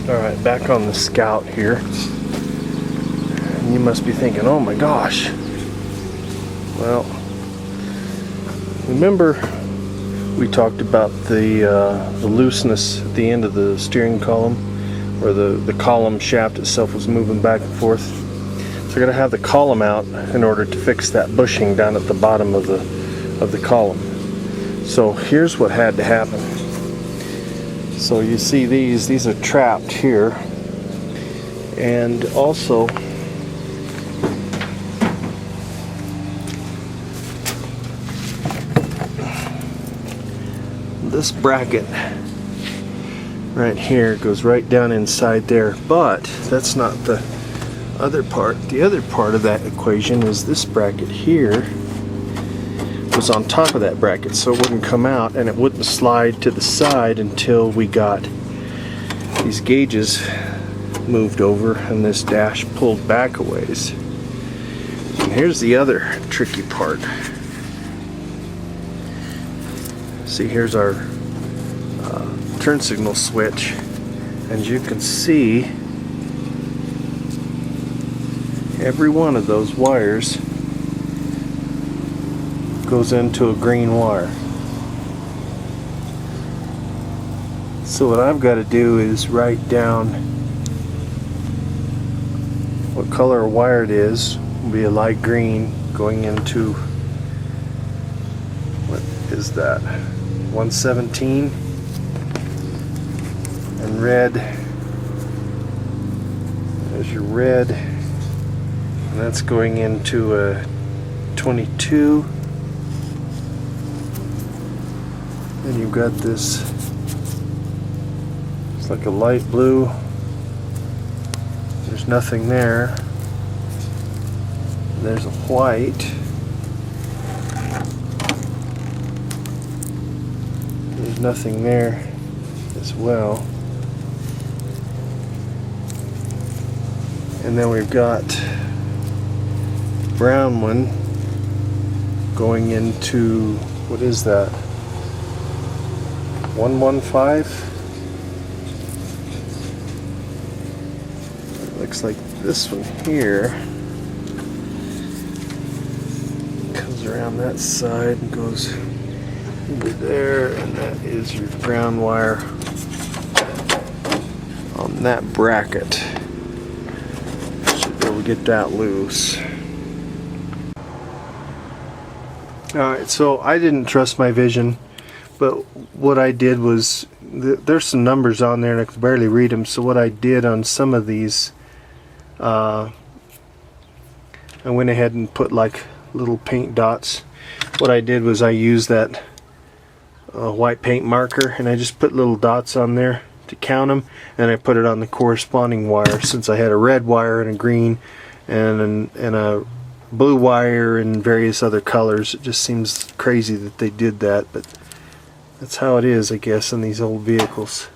Alright, back on the Scout here. And you must be thinking, oh my gosh. Well, remember we talked about the looseness at the end of the steering column, where the column shaft itself was moving back and forth. So I got to have the column out in order to fix that bushing down at the bottom of the column. So here's what had to happen. So you see these are trapped here, and also this bracket right here goes right down inside there, but that's not the other part. The other part of that equation is this bracket here was on top of that bracket, so it wouldn't come out and it wouldn't slide to the side until we got these gauges moved over and this dash pulled back a ways. And here's the other tricky part. See, here's our turn signal switch, and you can see every one of those wires goes into a green wire. So what I've got to do is write down what color wire it is. Will be a light green going into, what is that, 117, and red, there's your red, and that's going into a 22. Then you've got this, it's like a light blue, there's nothing there. There's a white, there's nothing there as well. And then we've got brown one going into, what is that, 115? It looks like this one here comes around that side and goes over there, and that is your ground wire on that bracket. Should be able to get that loose. Alright, so I didn't trust my vision, but what I did was, there's some numbers on there and I could barely read them, so what I did on some of these, I went ahead and put like little paint dots. What I did was I used that white paint marker and I just put little dots on there to count them, and I put it on the corresponding wire. Since I had a red wire and a green and a blue wire and various other colors, it just seems crazy that they did that, but that's how it is, I guess, in these old vehicles.